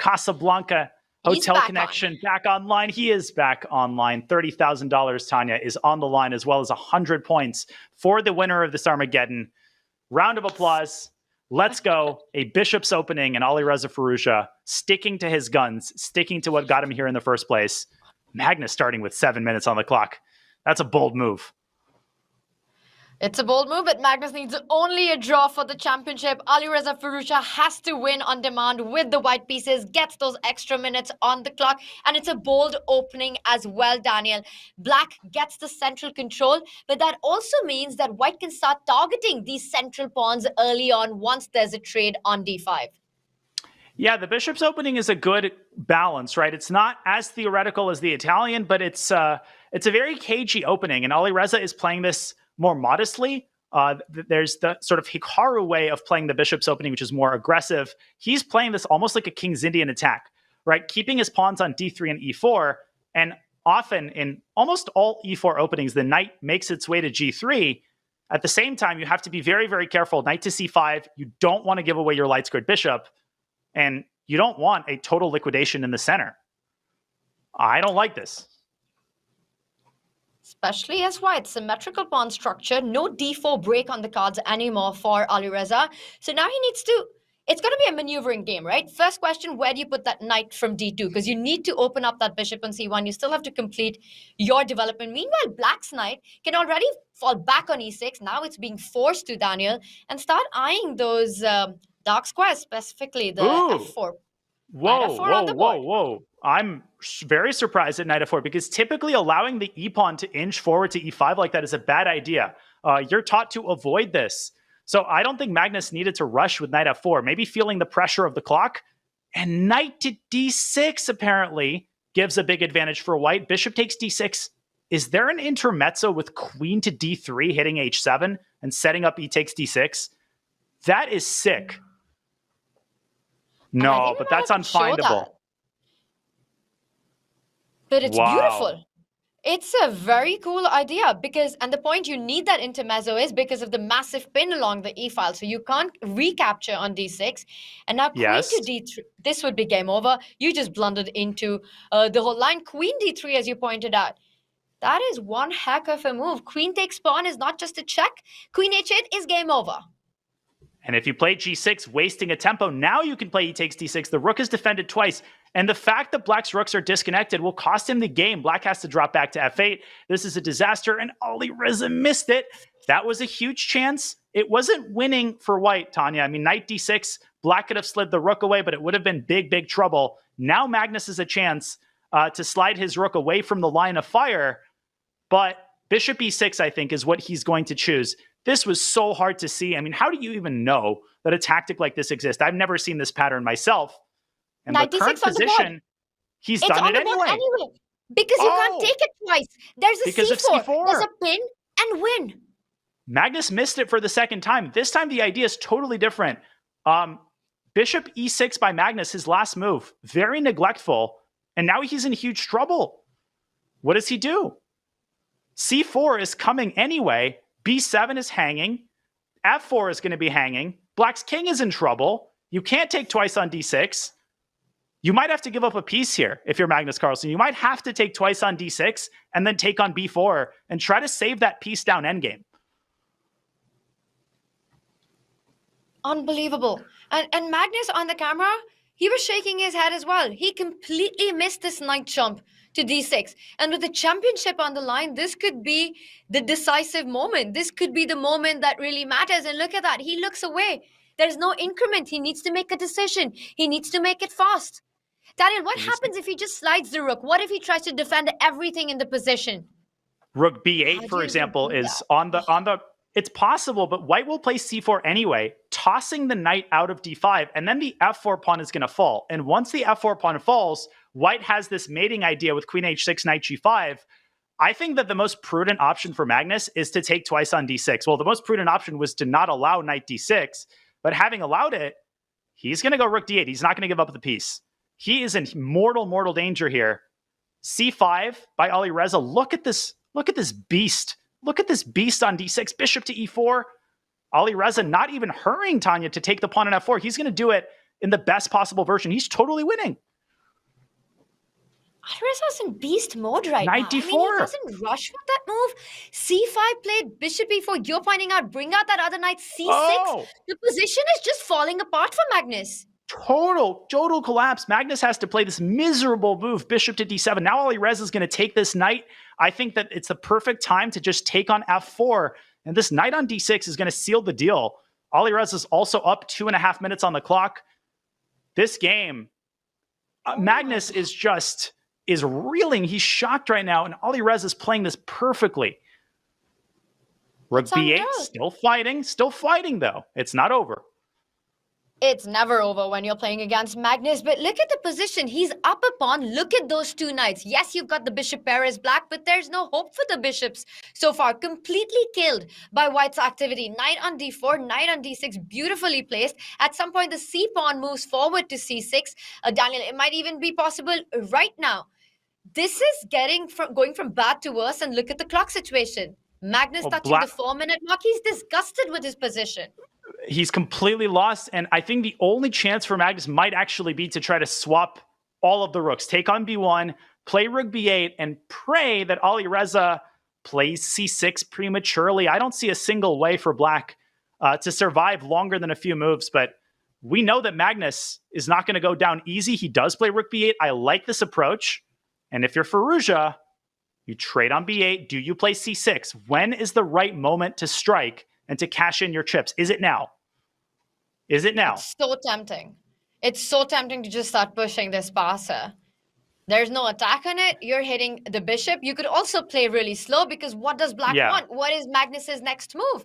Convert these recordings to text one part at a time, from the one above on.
Casablanca hotel connection back online. He is back online. $30,000, Tanya, is on the line, as well as 100 points for the winner of this Armageddon. Round of applause. Let's go. A Bishop's opening, and Alireza Firouzja sticking to his guns, sticking to what got him here in the first place. Magnus starting with 7 minutes on the clock. That's a bold move. It's a bold move, but Magnus needs only a draw for the championship. Alireza Firouzja has to win on demand with the white pieces, gets those extra minutes on the clock, and it's a bold opening as well, Daniel. Black gets the central control, but that also means that white can start targeting these central pawns early on once there's a trade on d5. Yeah, the Bishop's opening is a good balance, right? It's not as theoretical as the Italian, but it's a very cagey opening, and Alireza is playing this more modestly. There's the sort of Hikaru way of playing the Bishop's opening, which is more aggressive. He's playing this almost like a King's Indian attack, right? Keeping his pawns on d3 and e4. And often in almost all e4 openings, the knight makes its way to g3. At the same time, you have to be very, very careful. Knight to c5. You don't want to give away your light squared bishop. And you don't want a total liquidation in the center. I don't like this. Especially as white, symmetrical pawn structure, no d4 break on the cards anymore for Alireza. So now he needs to, it's going to be a maneuvering game, right? First question, where do you put that knight from d2? Because you need to open up that bishop on c1. You still have to complete your development. Meanwhile, Black's knight can already fall back on e6. Now it's being forced to, Daniel, and start eyeing those dark squares, specifically the f4. Whoa. I'm very surprised at knight f4 because typically allowing the e-pawn to inch forward to e5 like that is a bad idea. You're taught to avoid this. So I don't think Magnus needed to rush with knight f4, maybe feeling the pressure of the clock. And knight to d6 apparently gives a big advantage for white. Bishop takes d6. Is there an intermezzo with queen to d3 hitting h7 and setting up e takes d6? That is sick. No, but that's unfindable. But it's beautiful. It's a very cool idea because, and the point you need that intermezzo is because of the massive pin along the e file. So you can't recapture on d6. And now queen to d3, this would be game over. You just blundered into the whole line. Queen d3, as you pointed out. That is one heck of a move. Queen takes pawn is not just a check. Queen h8 is game over. And if you play g6, wasting a tempo, now you can play e takes d6. The rook is defended twice. And the fact that Black's rooks are disconnected will cost him the game. Black has to drop back to f8. This is a disaster, and Alireza missed it. That was a huge chance. It wasn't winning for white, Tanya. I mean, knight d6, Black could have slid the rook away, but it would have been big, big trouble. Now Magnus has a chance to slide his rook away from the line of fire. But bishop e6, I think, is what he's going to choose. This was so hard to see. I mean, how do you even know that a tactic like this exists? I've never seen this pattern myself. And the current position, he's done it anyway. Because you can't take it twice. There's a c4. There's a pin and win. Magnus missed it for the second time. This time, the idea is totally different. Bishop e6 by Magnus, his last move. Very neglectful. And now he's in huge trouble. What does he do? c4 is coming anyway. b7 is hanging. f4 is going to be hanging. Black's king is in trouble. You can't take twice on d6. You might have to give up a piece here if you're Magnus Carlsen. You might have to take twice on d6 and then take on b4 and try to save that piece down endgame. Unbelievable. And Magnus on the camera, he was shaking his head as well. He completely missed this knight jump to d6. And with the championship on the line, this could be the decisive moment. This could be the moment that really matters. And look at that. He looks away. There's no increment. He needs to make a decision. He needs to make it fast. Daniel, what happens if he just slides the rook? What if he tries to defend everything in the position? Rook b8, for example, is on the... It's possible, but white will play c4 anyway, tossing the knight out of d5, and then the f4 pawn is going to fall. And once the f4 pawn falls, white has this mating idea with queen h6, knight g5. I think that the most prudent option for Magnus is to take twice on d6. Well, the most prudent option was to not allow knight d6, but having allowed it, he's going to go rook d8. He's not going to give up the piece. He is in mortal danger here. c5 by Alireza. Look at this beast. Look at this beast on d6, bishop to e4. Alireza not even hurrying Tanya to take the pawn on f4. He's going to do it in the best possible version, he's totally winning. Alireza's in beast mode right Knight now. I mean, he d4. doesn't rush with that move. C5 played, bishop e4. You're pointing out, bring out that other knight, c6. Oh! The position is just falling apart for Magnus. Total collapse. Magnus has to play this miserable move, bishop to d7. Now Alireza is going to take this knight. I think that it's the perfect time to just take on f4. And this knight on d6 is going to seal the deal. Alireza is also up 2.5 minutes on the clock. This game, Magnus is reeling. He's shocked right now, and Alireza is playing this perfectly. Rook b8, still fighting though. It's not over. It's never over when you're playing against Magnus, but look at the position. He's up a pawn. Look at those two knights. Yes, you've got the bishop pair is black, but there's no hope for the bishops so far. Completely killed by White's activity. Knight on d4, knight on d6, beautifully placed. At some point, the c pawn moves forward to c6. Daniel, it might even be possible right now. This is going from bad to worse, and look at the clock situation. Magnus touching the 4-minute mark. He's disgusted with his position. He's completely lost, and I think the only chance for Magnus might actually be to try to swap all of the rooks. Take on b1, play rook b8, and pray that Alireza plays c6 prematurely. I don't see a single way for black to survive longer than a few moves, but we know that Magnus is not going to go down easy. He does play rook b8. I like this approach, and if you're Firouzja, you trade on b8. Do you play c6? When is the right moment to strike and to cash in your chips? Is it now? Is it now? It's so tempting. It's so tempting to just start pushing this passer. There's no attack on it. You're hitting the bishop. You could also play really slow, because what does black want? What is Magnus's next move?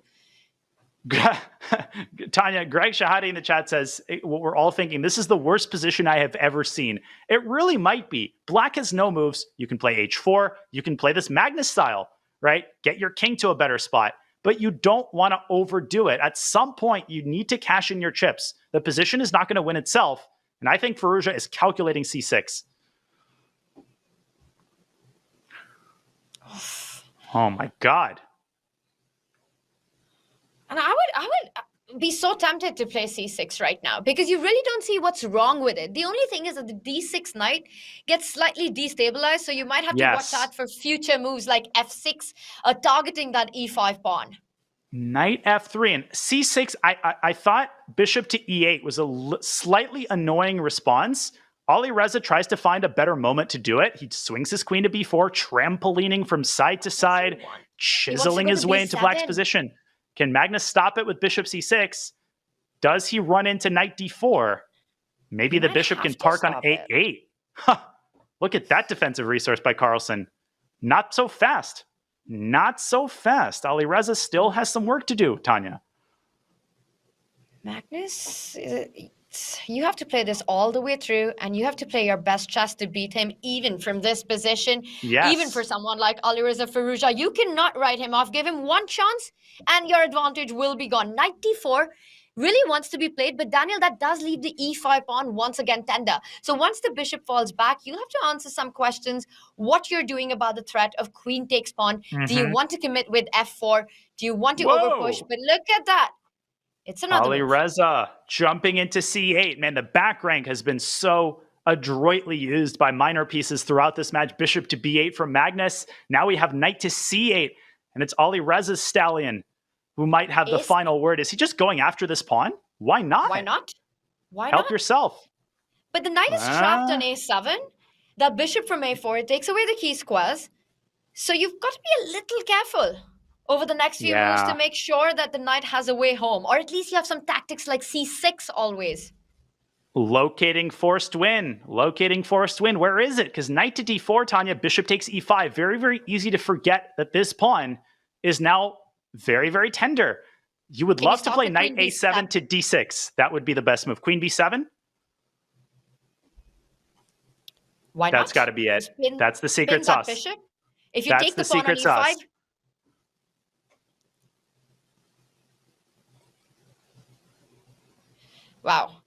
Tanya, Greg Shahadi in the chat says, what we're all thinking, this is the worst position I have ever seen. It really might be. Black has no moves. You can play h4. You can play this Magnus style, right? Get your king to a better spot. But you don't want to overdo it. At some point, you need to cash in your chips. The position is not going to win itself. And I think Firouzja is calculating c6. Oh my God. And I would be so tempted to play c6 right now, because you really don't see what's wrong with it. The only thing is that the d6 knight gets slightly destabilized, so you might have to watch out for future moves like f6, targeting that e5 pawn. Knight f3 and c6. I thought bishop to e8 was a slightly annoying response. Alireza tries to find a better moment to do it. He swings his queen to b4, trampolining from side to side, chiseling his way into black's position. Can Magnus stop it with bishop c6? Does he run into knight d4? Maybe the bishop can park on a8. Huh. Look at that defensive resource by Carlsen. Not so fast. Not so fast. Alireza still has some work to do, Tanya. Magnus, you have to play this all the way through, and you have to play your best chess to beat him, even from this position. Yes. Even for someone like Alireza Firouzja, you cannot write him off. Give him one chance, and your advantage will be gone. Knight d4 really wants to be played, but Daniel, that does leave the e5 pawn once again tender. So once the bishop falls back, you'll have to answer some questions. What you're doing about the threat of queen takes pawn. Do you want to commit with f4? Do you want to overpush? But look at that. It's another Alireza jumping into c8. Man, the back rank has been so adroitly used by minor pieces throughout this match. Bishop to b8 from Magnus. Now we have knight to c8, and it's Alireza's stallion who might have the final word. Is he just going after this pawn? Why not? Why not? Why Help not? yourself. But the knight is trapped on a7. That bishop from a4, it takes away the key squares. So you've got to be a little careful over the next few moves to make sure that the knight has a way home. Or at least you have some tactics like c6 always. Locating forced win. Locating forced win. Where is it? Because knight to d4, Tanya, bishop takes e5. Very, very easy to forget that this pawn is now very, very tender. You would love to play knight a7 to d6. That would be the best move. Queen b7? Why not? That's got to be it. That's the secret sauce. Bishop. If you take the pawn on e5... Wow.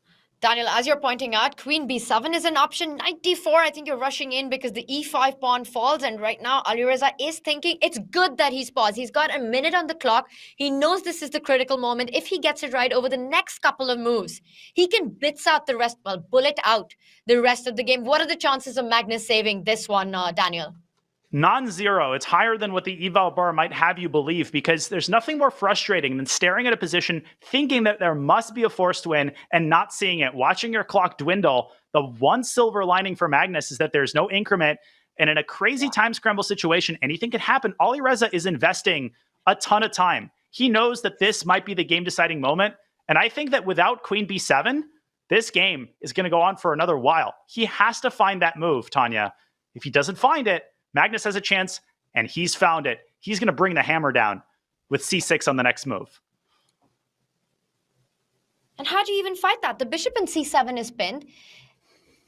Daniel, as you're pointing out, queen b7 is an option. Knight d4, I think you're rushing in because the e5 pawn falls. And right now, Alireza is thinking it's good that he's paused. He's got a minute on the clock. He knows this is the critical moment. If he gets it right over the next couple of moves, he can blitz out the rest, well, bullet out the rest of the game. What are the chances of Magnus saving this one, Daniel? Non-zero. It's higher than what the eval bar might have you believe, because there's nothing more frustrating than staring at a position, thinking that there must be a forced win and not seeing it, watching your clock dwindle. The one silver lining for Magnus is that there's no increment, and in a crazy time scramble situation, anything can happen. Alireza is investing a ton of time. He knows that this might be the game-deciding moment, and I think that without queen b7, this game is going to go on for another while. He has to find that move, Tanya. If he doesn't find it, Magnus has a chance, and he's found it. He's going to bring the hammer down with c6 on the next move. And how do you even fight that? The bishop in c7 is pinned.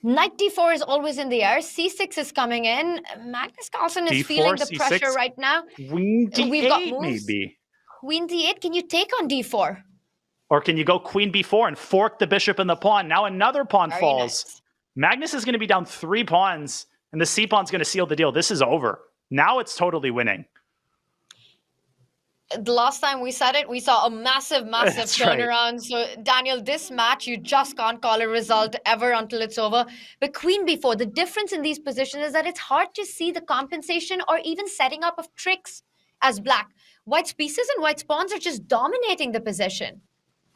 Knight d4 is always in the air. c6 is coming in. Magnus Carlsen is d4, feeling the c6, pressure right now. Queen d8, we've got moves. maybe. Queen d8, can you take on d4? Or can you go queen b4 and fork the bishop and the pawn? Now another pawn Very falls. nice. Magnus is going to be down 3 pawns. And the c-pawn's going to seal the deal. This is over. Now it's totally winning. The last time we said it, we saw a massive That's turnaround. right. So, Daniel, this match, you just can't call a result ever until it's over. But queen b4, the difference in these positions is that it's hard to see the compensation or even setting up of tricks as black. White's pieces and white's pawns are just dominating the position.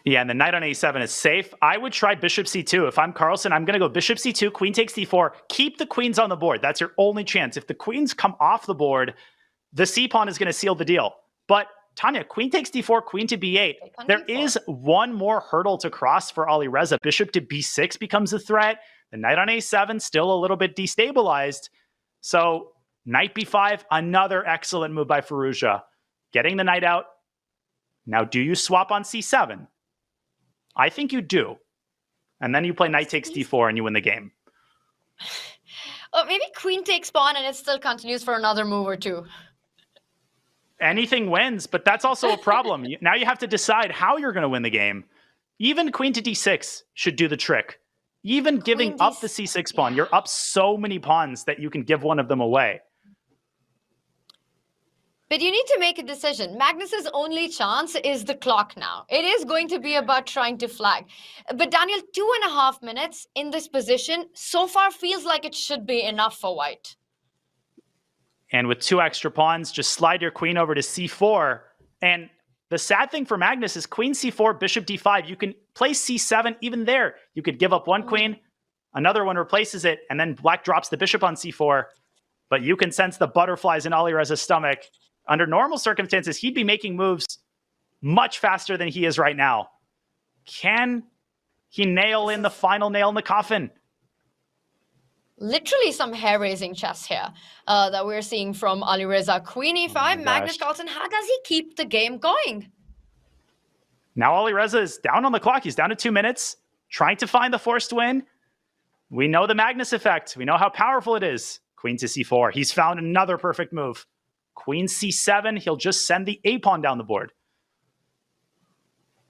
Yeah, and the knight on a7 is safe. I would try bishop c2. If I'm Carlsen, I'm going to go bishop c2, queen takes d4. Keep the queens on the board. That's your only chance. If the queens come off the board, the c-pawn is going to seal the deal. But Tanya, queen takes d4, queen to b8. There is one more hurdle to cross for Alireza. Bishop to b6 becomes a threat. The knight on a7 still a little bit destabilized. So knight b5, another excellent move by Firouzja. Getting the knight out. Now, do you swap on c7? I think you do. And then you play knight takes d4 and you win the game. Or maybe queen takes pawn and it still continues for another move or two. Anything wins, but that's also a problem. Now you have to decide how you're going to win the game. Even queen to d6 should do the trick. Even giving up the c6 pawn, you're up so many pawns that you can give one of them away. But you need to make a decision. Magnus's only chance is the clock now. It is going to be about trying to flag. But Daniel, 2.5 minutes in this position so far feels like it should be enough for white. And with 2 extra pawns, just slide your queen over to c4. And the sad thing for Magnus is queen c4, bishop d5. You can play c7 even there. You could give up one queen, another one replaces it, and then black drops the bishop on c4. But you can sense the butterflies in Alireza's stomach. Under normal circumstances, he'd be making moves much faster than he is right now. Can he nail in the final nail in the coffin? Literally some hair-raising chess here that we're seeing from Alireza. Queen e5, Magnus Carlsen, how does he keep the game going? Now Alireza is down on the clock. He's down to 2 minutes, trying to find the forced win. We know the Magnus effect. We know how powerful it is. Queen to c4. He's found another perfect move. Queen c7, he'll just send the a-pawn down the board.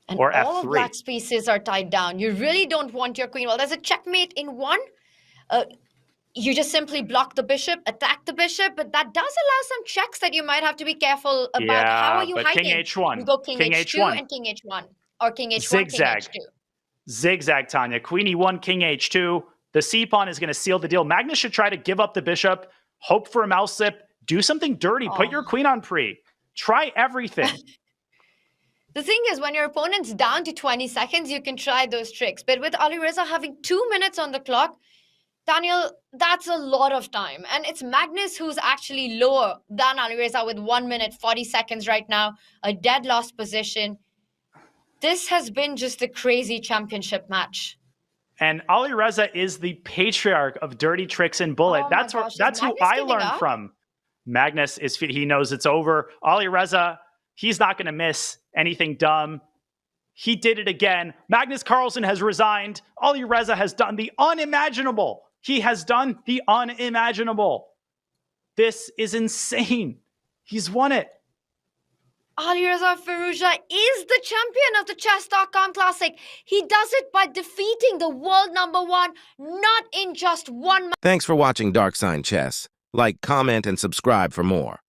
And or all f3. of black's pieces are tied down. You really don't want your queen. Well, there's a checkmate in one. You just simply block the bishop, attack the bishop, but that does allow some checks that you might have to be careful about. Yeah, How are you but hiding? king h1. You go king h2 h1. and king h1. Or king h1, Zigzag. king h2. Zigzag, Tanya. Queen e1, king h2. The c-pawn is going to seal the deal. Magnus should try to give up the bishop, hope for a mouse slip, do something dirty, put your queen on pre. Try everything. The thing is, when your opponent's down to 20 seconds, you can try those tricks. But with Alireza having 2 minutes on the clock, Daniel, that's a lot of time. And it's Magnus who's actually lower than Alireza with 1 minute, 40 seconds right now, a dead lost position. This has been just a crazy championship match. And Alireza is the patriarch of dirty tricks and bullet. That's who I learned from. Magnus he knows it's over. Alireza, he's not going to miss anything dumb. He did it again. Magnus Carlsen has resigned. Alireza has done the unimaginable. He has done the unimaginable. This is insane. He's won it. Alireza Firouzja is the champion of the Chess.com Classic. He does it by defeating the world number one, not in just one match. Thanks for watching Dark Sign Chess. Like, comment, and subscribe for more.